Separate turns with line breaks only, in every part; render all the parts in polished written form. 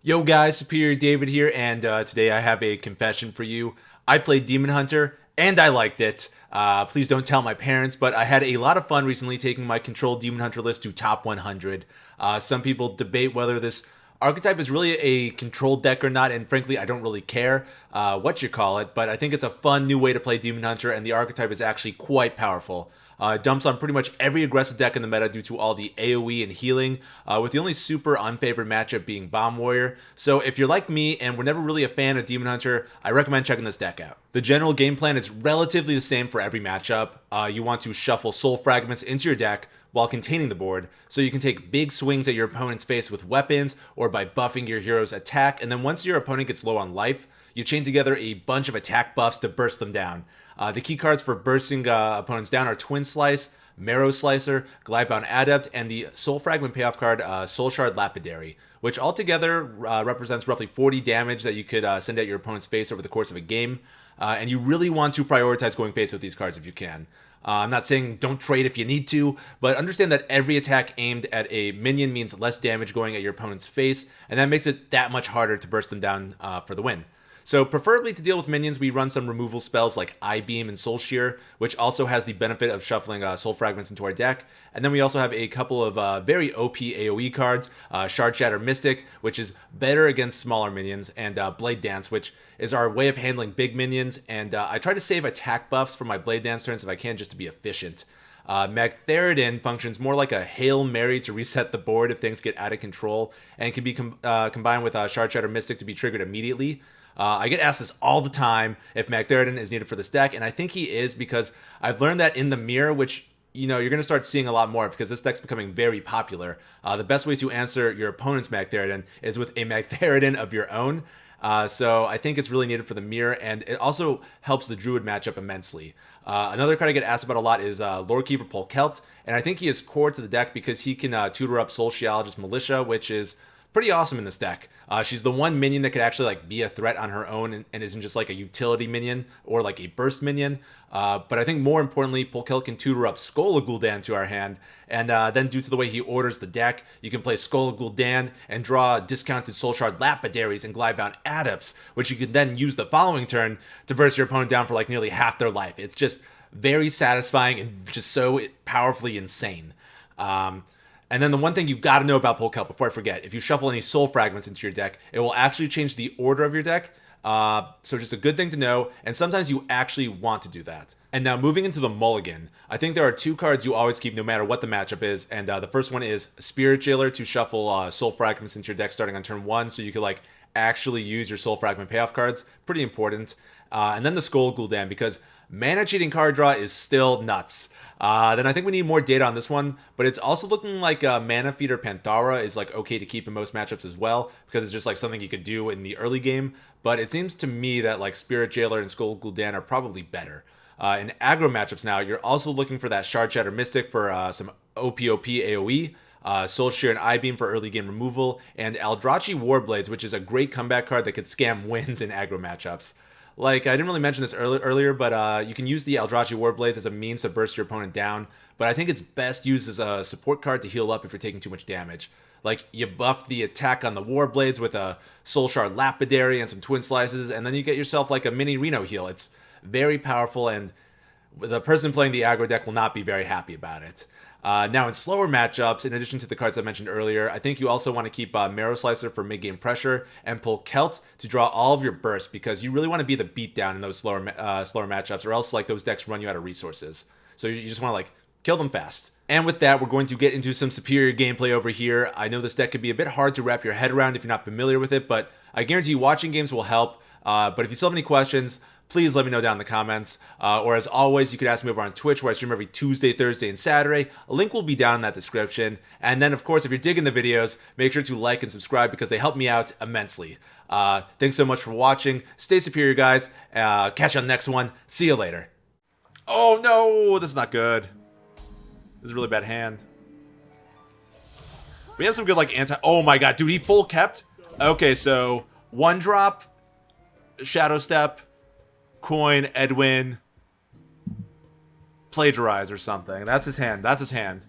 Yo guys, Superior David here, and today I have a confession for you. I played Demon Hunter, and I liked it. Please don't tell my parents, but I had a lot of fun recently taking my controlled Demon Hunter list to top 100. Some people debate whether this archetype is really a controlled deck or not, and frankly, I don't really care what you call it, but I think it's a fun new way to play Demon Hunter, and the archetype is actually quite powerful. It dumps on pretty much every aggressive deck in the meta due to all the AoE and healing, with the only super unfavored matchup being Bomb Warrior. So if you're like me and were never really a fan of Demon Hunter, I recommend checking this deck out. The general game plan is relatively the same for every matchup. You want to shuffle Soul Fragments into your deck while containing the board, so you can take big swings at your opponent's face with weapons or by buffing your hero's attack, and then once your opponent gets low on life, you chain together a bunch of attack buffs to burst them down. The key cards for bursting opponents down are Twin Slice, Marrow Slicer, Glybound Adept, and the Soul Fragment payoff card, Soul Shard Lapidary, which altogether represents roughly 40 damage that you could send at your opponent's face over the course of a game. And you really want to prioritize going face with these cards if you can. I'm not saying don't trade if you need to, but understand that every attack aimed at a minion means less damage going at your opponent's face, and that makes it that much harder to burst them down for the win. So preferably to deal with minions, we run some removal spells like Eye Beam and Soul Shear, which also has the benefit of shuffling Soul Fragments into our deck. And then we also have a couple of very OP AoE cards, Shard Shatter Mystic, which is better against smaller minions, and Blade Dance, which is our way of handling big minions. And I try to save attack buffs for my Blade Dance turns if I can, just to be efficient. Magtheridin functions more like a Hail Mary to reset the board if things get out of control, and can be combined with Shard Shatter Mystic to be triggered immediately. I get asked this all the time if Magtheridin is needed for this deck, and I think he is because I've learned that in the mirror, which you're going to start seeing a lot more of because this deck's becoming very popular. The best way to answer your opponent's Magtheridin is with a Magtheridin of your own. So I think it's really needed for the mirror, and it also helps the Druid matchup immensely. Another card I get asked about a lot is Lord Keeper Polkelt, and I think he is core to the deck because he can tutor up Soul Sheologist Militia, which is pretty awesome in this deck. She's the one minion that could actually be a threat on her own and isn't just like a utility minion or like a burst minion. But I think more importantly, Polkelt can tutor up Skola Gul'dan to our hand, and then due to the way he orders the deck, you can play Skola Gul'dan and draw discounted Soul Shard Lapidaries and Glybound Adepts, which you can then use the following turn to burst your opponent down for like nearly half their life. It's just very satisfying and just so powerfully insane. And then the one thing you got to know about Polkelt before I forget, if you shuffle any Soul Fragments into your deck, it will actually change the order of your deck. So just a good thing to know, and sometimes you actually want to do that. And now moving into the Mulligan, I think there are two cards you always keep no matter what the matchup is, and the first one is Spirit Jailer to shuffle Soul Fragments into your deck starting on turn 1, so you could actually use your Soul Fragment payoff cards. Pretty important. And then the Skull Gul'dan, because mana cheating card draw is still nuts. Then I think we need more data on this one, but it's also looking like Mana Feeder Panthara is okay to keep in most matchups as well, because it's just something you could do in the early game. But it seems to me that Spirit Jailer and Skull Gul'dan are probably better. In aggro matchups now, you're also looking for that Shard Shatter Mystic for some OPOP AoE, Soul Shear and Eye Beam for early game removal, and Eldrachi Warblades, which is a great comeback card that could scam wins in aggro matchups. I didn't really mention this earlier, but you can use the Eldrachi Warblades as a means to burst your opponent down, but I think it's best used as a support card to heal up if you're taking too much damage. You buff the attack on the Warblades with a Soul Shard Lapidary and some Twin Slices, and then you get yourself a mini Reno heal. It's very powerful, and the person playing the aggro deck will not be very happy about it. Now, in slower matchups, in addition to the cards I mentioned earlier, I think you also want to keep Marrow Slicer for mid-game pressure and Polkelt to draw all of your bursts, because you really want to be the beatdown in those slower matchups, or else those decks run you out of resources. So you just want to kill them fast. And with that, we're going to get into some superior gameplay over here. I know this deck can be a bit hard to wrap your head around if you're not familiar with it, but I guarantee you watching games will help. But if you still have any questions, please let me know down in the comments. Or as always, you could ask me over on Twitch, where I stream every Tuesday, Thursday, and Saturday. A link will be down in that description. And then, of course, if you're digging the videos, make sure to like and subscribe because they help me out immensely. Thanks so much for watching. Stay superior, guys. Catch you on the next one. See you later. Oh, no. This is not good. This is a really bad hand. We have some good, anti... Oh, my God. Dude, he full kept? Okay, so... One drop... Shadow Step, Coin, Edwin, Plagiarize or something. That's his hand. That's his hand.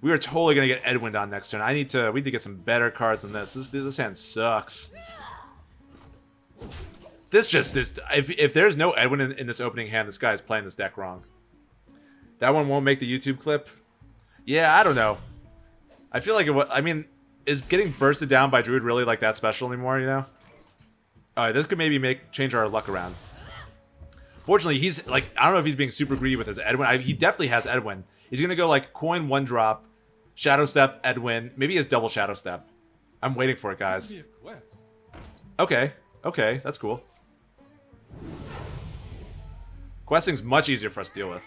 We are totally gonna get Edwin on next turn. We need to get some better cards than this. This hand sucks. This just is. If there's no Edwin in this opening hand, this guy is playing this deck wrong. That one won't make the YouTube clip. Yeah, I don't know. I feel like I mean, is getting bursted down by Druid really like that special anymore? You know. All right, this could maybe change our luck around. Fortunately, he's like, I don't know if he's being super greedy with his Edwin. He definitely has Edwin. He's gonna go like coin 1-drop, Shadow Step, Edwin. Maybe he has double Shadow Step. I'm waiting for it, guys. Okay, okay, that's cool. Questing's much easier for us to deal with.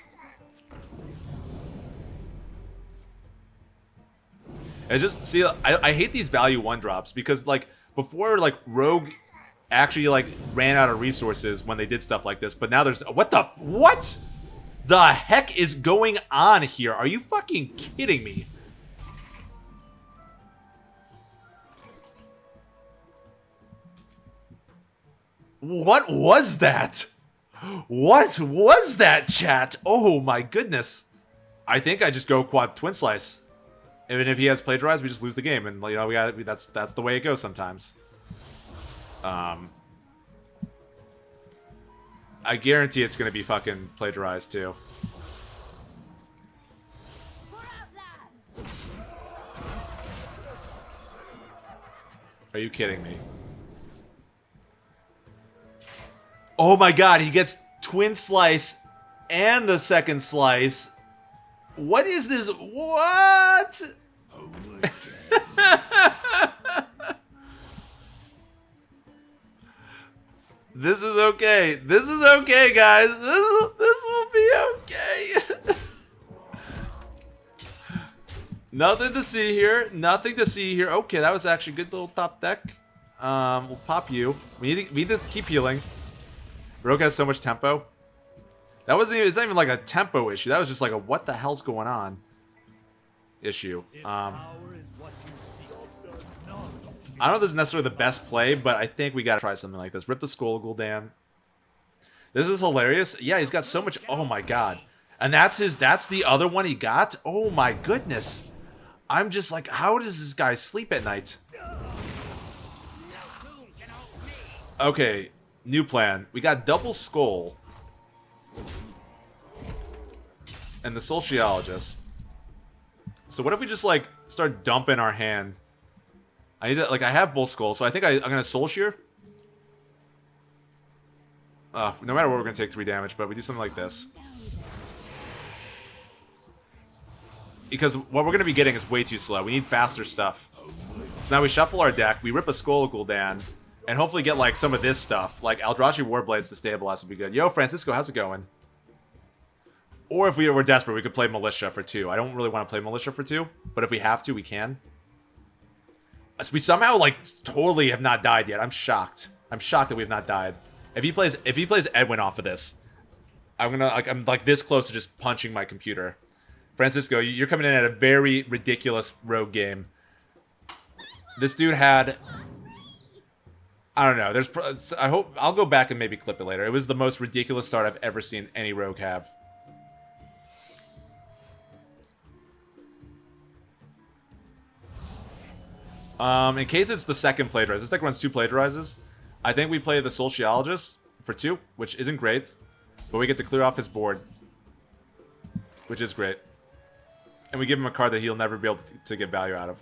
It's just, see, I hate these value 1-drops because, like, before, like, Rogue actually, like, ran out of resources when they did stuff like this, but now there's, what the heck is going on here? Are you fucking kidding me? What was that? What was that, chat? Oh my goodness. I think I just go quad Twin Slice. Even if he has plagiarized, we just lose the game, and you know that's the way it goes sometimes. I guarantee it's gonna be fucking plagiarized too. Are you kidding me? Oh my god, he gets Twin Slice and the second slice. What is this? What? Oh my god. This is okay. This is okay, guys. This will be okay. Nothing to see here. Nothing to see here. Okay, that was actually a good little top deck. We'll pop you. We need to keep healing. Rogue has so much tempo. That wasn't even, it's not even like a tempo issue. That was just like a what the hell's going on issue. I don't know if this is necessarily the best play, but I think we gotta try something like this. Rip the Skull Gul'dan. This is hilarious. Yeah, he's got so much. Oh my god. And that's the other one he got? Oh my goodness. I'm just like, how does this guy sleep at night? Okay, new plan. We got double Skull. And the Sociologist. So what if we just like start dumping our hand? I need to, like, I have both skulls, so I think I'm gonna Soul Shear. No matter what, we're gonna take 3 damage, but we do something like this. Because what we're gonna be getting is way too slow. We need faster stuff. So now we shuffle our deck, we rip a Skull Gul'dan, and hopefully get like some of this stuff. Like Eldrazi Warblades to stabilize would be good. Yo, Francisco, how's it going? Or if we were desperate, we could play Militia for 2. I don't really want to play Militia for 2, but if we have to, we can. We somehow, like, totally have not died yet. I'm shocked. I'm shocked that we have not died. If he plays Edwin off of this, I'm like this close to just punching my computer. Francisco, you're coming in at a very ridiculous Rogue game. This dude had, I don't know. I hope I'll go back and maybe clip it later. It was the most ridiculous start I've ever seen any Rogue have. In case it's the second plagiarize, this deck runs 2 plagiarizes. I think we play the Sociologist for 2, which isn't great, but we get to clear off his board, which is great. And we give him a card that he'll never be able to get value out of.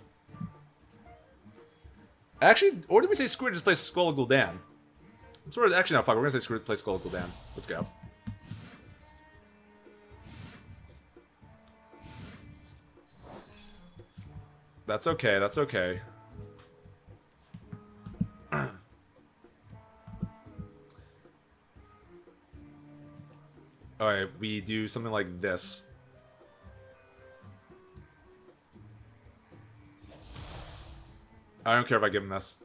Actually, or did we say screw it, just play Skull Gul'dan? Actually, no, fuck, we're gonna say screw it, play Skull Gul'dan. Let's go. That's okay, that's okay. Alright, we do something like this. I don't care if I give him this.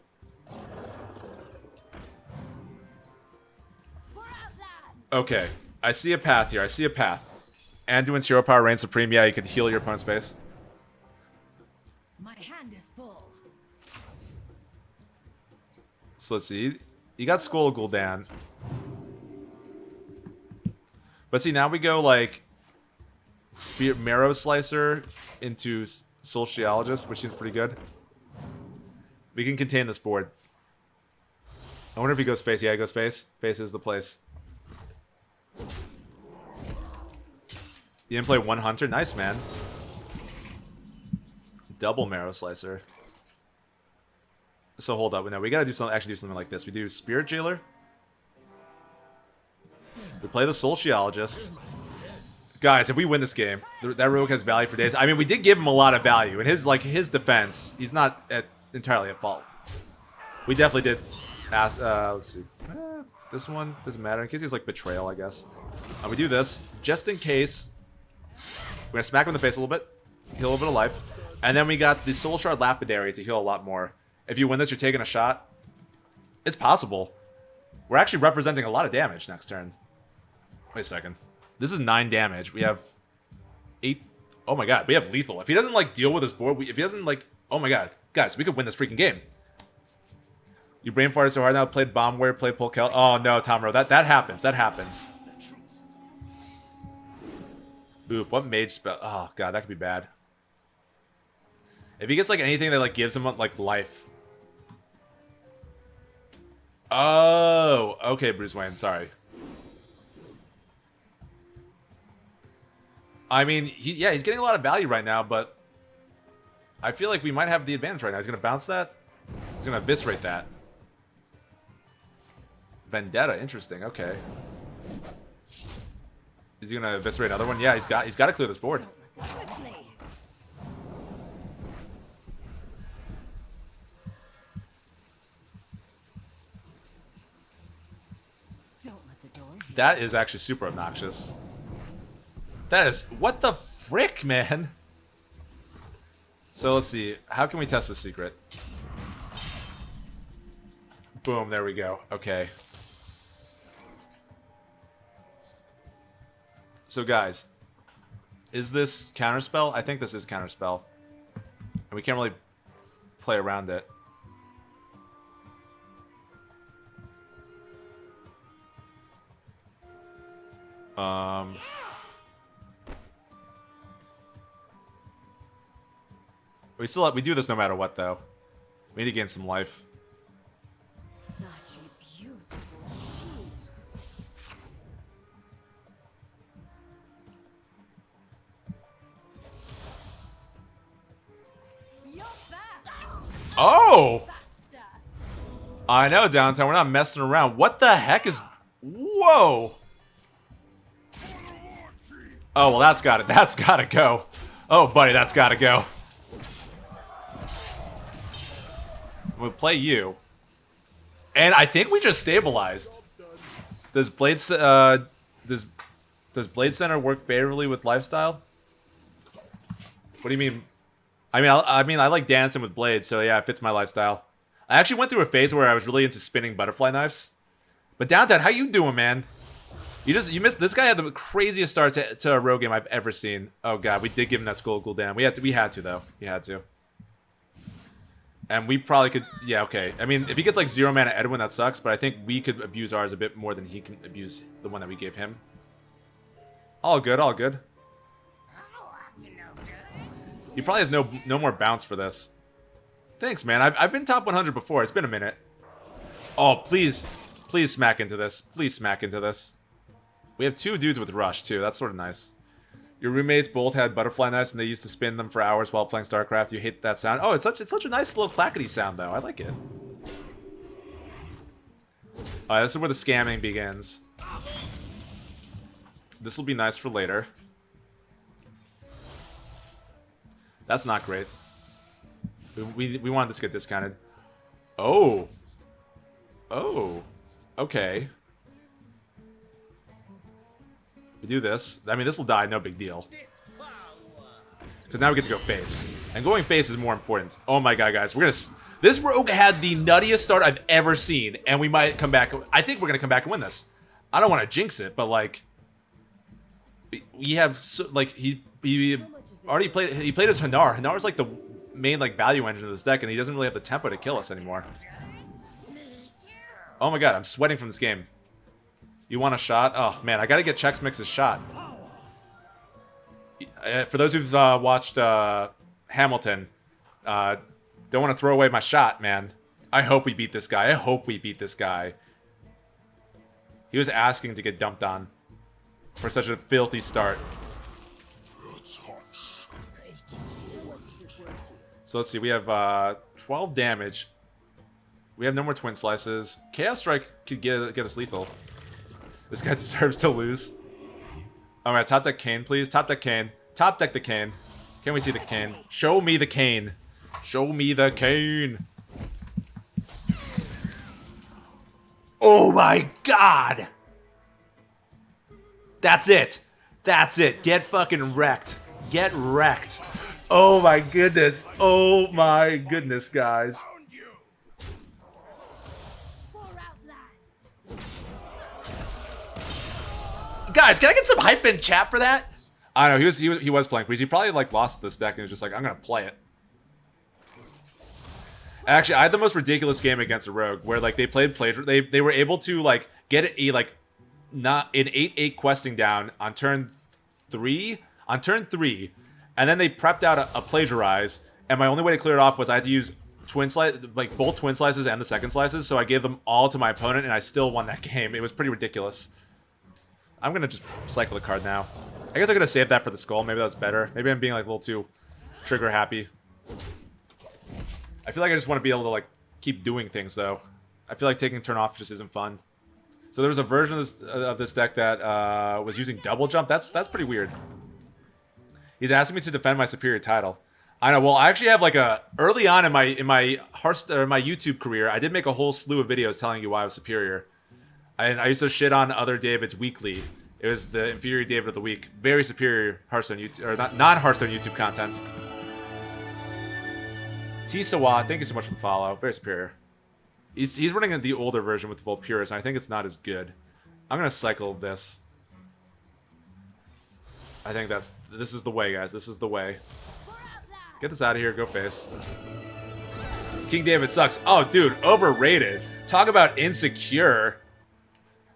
Okay, I see a path here, I see a path. Anduin's Hero Power reigns supreme. Yeah, you can heal your opponent's face.
My hand is full.
So let's see. You got Skull Gul'dan. But see, now we go like Spear Marrow Slicer into Sociologist, which seems pretty good. We can contain this board. I wonder if he goes face. Yeah, he goes face. Face is the place. You didn't play one Hunter? Nice, man. Double Marrow Slicer. So hold up. No, we gotta do something. Actually, do something like this. We do Spirit Jailer. We play the Sociologist. Guys, if we win this game, that rogue has value for days. I mean, we did give him a lot of value. In his defense, he's not entirely at fault. We definitely did. Let's see. This one doesn't matter. In case he's like Betrayal, I guess. We do this just in case. We're gonna smack him in the face a little bit, heal a little bit of life, and then we got the Soul Shard Lapidary to heal a lot more. If you win this, you're taking a shot. It's possible. We're actually representing a lot of damage next turn. Wait a second. This is 9 damage. We have 8. Oh my god, we have lethal. If he doesn't like deal with his board, if he doesn't like, oh my god, guys, we could win this freaking game. You brain farted so hard now. Played Bombware, played Polkel. Oh no, Tomro, that happens. That happens. Oof, what mage spell? Oh god, that could be bad. If he gets like anything that like gives him like life. Oh, okay, Bruce Wayne. Sorry. I mean, he's getting a lot of value right now, but I feel like we might have the advantage right now. He's gonna bounce that. He's gonna eviscerate that. Vendetta, interesting. Okay. Is he gonna eviscerate another one? Yeah, he's got to clear this board. That is actually super obnoxious. That is, what the frick, man? So let's see, how can we test the secret? Boom, there we go. Okay. So guys, is this counterspell? I think this is counterspell. And we can't really play around it. We do this no matter what, though. We need to gain some life.
Such a beautiful shield. You're fast.
Oh!
Faster.
I know, Downtown. We're not messing around. What the heck is... Whoa! Oh, well, that's gotta go. Oh, buddy, that's gotta go. We'll play you. And I think we just stabilized. Does Blade Center work favorably with lifestyle? What do you mean? I mean I like dancing with Blade, so yeah, it fits my lifestyle. I actually went through a phase where I was really into spinning butterfly knives. But Downtown, how you doing, man? You missed. This guy had the craziest start to a rogue game I've ever seen. Oh god, we did give him that skull cooldown. We had to though. We had to. And we probably could, yeah, okay. I mean, if he gets like 0 mana Edwin, that sucks, but I think we could abuse ours a bit more than he can abuse the one that we gave him. All good, all good. He probably has no more bounce for this. Thanks, man. I've been top 100 before. It's been a minute. Oh, please smack into this. Please smack into this. We have 2 dudes with rush, too. That's sort of nice. Your roommates both had butterfly knives and they used to spin them for hours while playing StarCraft. You hate that sound? Oh, it's such a nice little clackety sound, though. I like it. Alright, this is where the scamming begins. This will be nice for later. That's not great. We wanted this to get discounted. Oh. Oh. Okay. We do this. I mean, this will die, no big deal. Because now we get to go face. And going face is more important. Oh my god, guys. This rogue had the nuttiest start I've ever seen. And we might come back. I think we're going to come back and win this. I don't want to jinx it, but like... We have... like, he already played... He played as Hanar. Hanar is like the main like value engine of this deck. And he doesn't really have the tempo to kill us anymore. Oh my god, I'm sweating from this game. You want a shot? Oh man, I gotta get Chex Mix's shot. For those who've watched Hamilton, don't want to throw away my shot, man. I hope we beat this guy. I hope we beat this guy. He was asking to get dumped on for such a filthy start. So let's see. We have 12 damage. We have no more twin slices. Chaos Strike could get us lethal. This guy deserves to lose. Alright, top deck Kane, please. Top deck Kane. Top deck the Kane. Can we see the Kane? Show me the Kane. Show me the Kane. Oh my god! That's it. That's it. Get fucking wrecked. Get wrecked. Oh my goodness. Oh my goodness, guys. Guys, can I get some hype in chat for that? I don't know, he was playing Breeze. He probably like lost this deck and was just like, I'm gonna play it. Actually, I had the most ridiculous game against a rogue where like they played they were able to like get a like not an 8/8 questing down on turn 3, and then they prepped out a plagiarize, and my only way to clear it off was I had to use both twin slices and the second slices, so I gave them all to my opponent and I still won that game. It was pretty ridiculous. I'm gonna just cycle the card now. I guess I could have saved that for the skull. Maybe that was better. Maybe I'm being like a little too trigger happy. I feel like I just want to be able to like keep doing things though. I feel like taking turn off just isn't fun. So there was a version of this deck that was using double jump. That's pretty weird. He's asking me to defend my superior title. I know. Well, I actually have like early on in my Hearthstone or my YouTube career, I did make a whole slew of videos telling you why I was superior. And I used to shit on other Davids weekly. It was the inferior David of the week. Very superior Hearthstone YouTube, or not non-Hearthstone YouTube content. T-Sawa, thank you so much for the follow. Very superior. He's running the older version with Vulpurus, and I think it's not as good. I'm gonna cycle this. I think this is the way, guys. This is the way. Get this out of here. Go face. King David sucks. Oh, dude, overrated. Talk about insecure.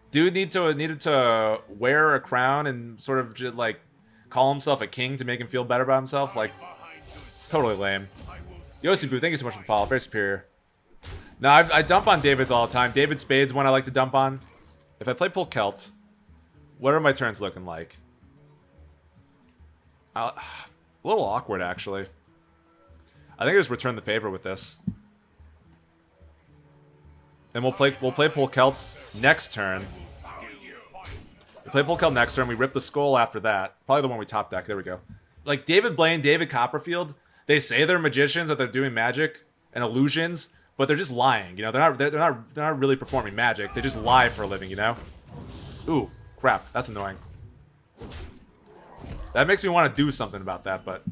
Dude needed to wear a crown and sort of just, like, call himself a king to make him feel better about himself. Like, totally lame. Yosibu, thank you so much for the follow. Very superior. No, I dump on David's all the time. David Spade's one I like to dump on. If I play Pull Celt, what are my turns looking like? A little awkward, actually. I think I just return the favor with this. And we'll play Pull Celt next turn. We play Pull Celt next turn. We rip the skull after that. Probably the one we top deck. There we go. Like David Blaine, David Copperfield. They say they're magicians, that they're doing magic and illusions, but they're just lying. You know, they're not really performing magic. They just lie for a living. You know. Ooh, crap. That's annoying. That makes me want to do something about that, but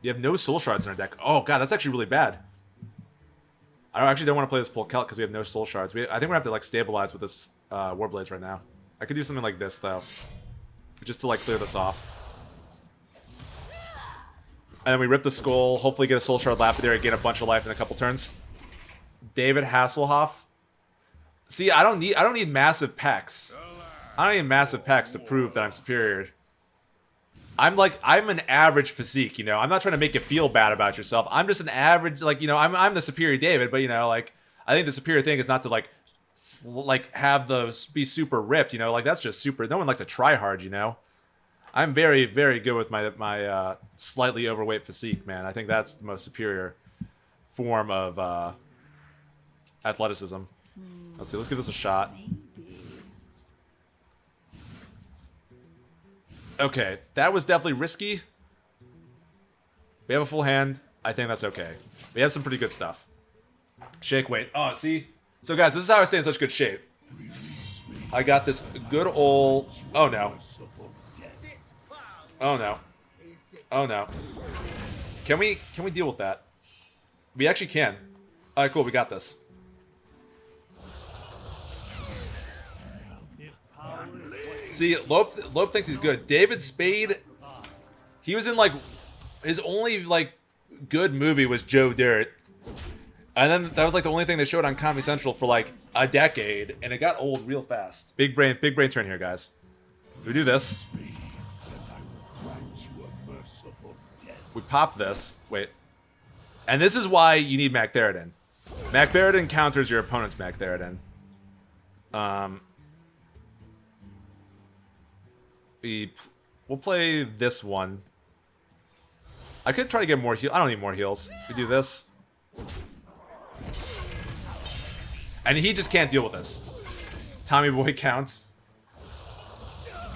you have no soul shards in our deck. Oh god, that's actually really bad. I actually don't want to play this Pull Celt because we have no soul shards. I think we're gonna have to like stabilize with this Warblades right now. I could do something like this though, just to like clear this off. And then we rip the skull. Hopefully get a soul shard lapidary, gain a bunch of life in a couple turns. David Hasselhoff. See, I don't need massive pecs. I don't need massive pecs to prove that I'm superior. I'm an average physique, you know. I'm not trying to make you feel bad about yourself. I'm just an average, like, you know, I'm the superior David, but you know, like, I think the superior thing is not to like have those be super ripped, you know, like that's just super. No one likes to try hard, you know. I'm very, very good with my slightly overweight physique, man. I think that's the most superior form of athleticism. Let's see. Let's give this a shot. Okay, that was definitely risky. We have a full hand. I think that's okay. We have some pretty good stuff. Shake weight. Oh, see? So, guys, this is how I stay in such good shape. I got this good old... Oh, no. Oh, no. Oh, no. Can we deal with that? We actually can. All right, cool. We got this. See, Lope thinks he's good. David Spade, he was in, like, his only, like, good movie was Joe Dirt. And then that was, like, the only thing they showed on Comedy Central for, like, a decade. And it got old real fast. Big brain turn here, guys. Do we do this? We pop this. Wait. And this is why you need Mac Theridin. Mac Theridin counters your opponent's Mac Theridin. We'll play this one. I could try to get more heal. I don't need more heals. We do this. And he just can't deal with this. Tommy Boy counts.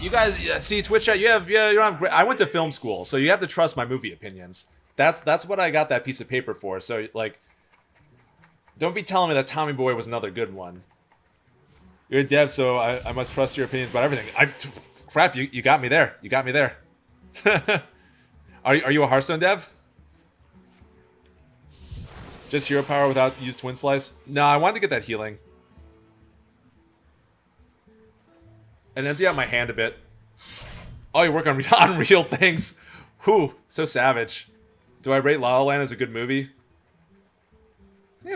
You guys see Twitch chat. You don't have. I went to film school, so you have to trust my movie opinions. That's what I got that piece of paper for. So like, don't be telling me that Tommy Boy was another good one. You're a dev, so I must trust your opinions about everything. Crap, you got me there. You got me there. Are you a Hearthstone dev? Just hero power without use twin slice? No, I wanted to get that healing. And empty out my hand a bit. Oh, you work on real things. Whew, so savage. Do I rate La La Land as a good movie? It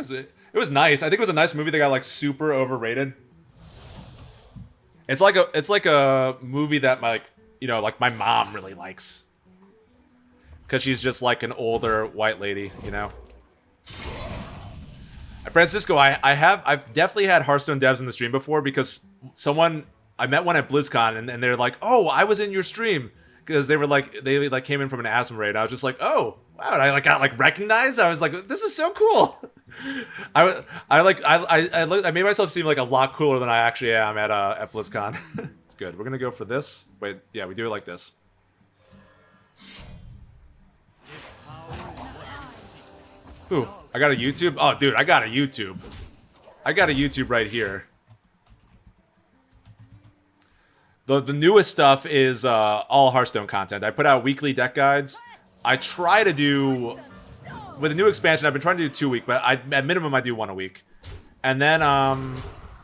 was nice. I think it was a nice movie that got like super overrated. It's like a movie that like my mom really likes. Cause she's just like an older white lady, you know. Francisco, I've definitely had Hearthstone devs in the stream before because I met one at BlizzCon and they're like, oh, I was in your stream because they came in from an ASM raid. I was just like, oh wow, and I got recognized. I was like, this is so cool. I made myself seem like a lot cooler than I actually am at BlizzCon. It's good. We're gonna go for this. Wait, yeah, we do it like this. Ooh, I got a YouTube. Oh, dude, I got a YouTube. I got a YouTube right here. The newest stuff is all Hearthstone content. I put out weekly deck guides. I try to do, with the new expansion, I've been trying to do 2 a week, but at minimum I do 1 a week. And then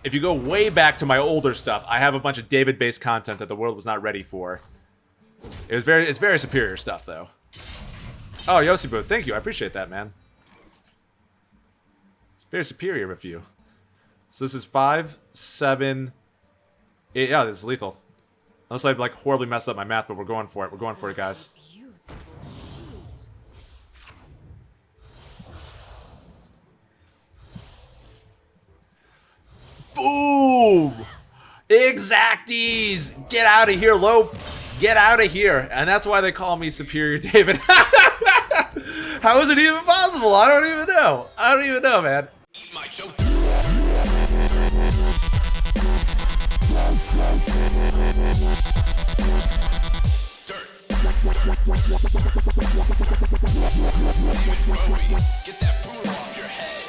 if you go way back to my older stuff, I have a bunch of David-based content that the world was not ready for. It's very superior stuff though. Oh, Yosibu, thank you. I appreciate that, man. It's very superior of you. So this is 5, 7, 8. Yeah, this is lethal. Unless I horribly messed up my math, but we're going for it. We're going for it, guys. Boom! Exacties! Get out of here, Lope! Get out of here! And that's why they call me Superior David. How is it even possible? I don't even know. I don't even know, man. Eat my choke. Dirt. Get that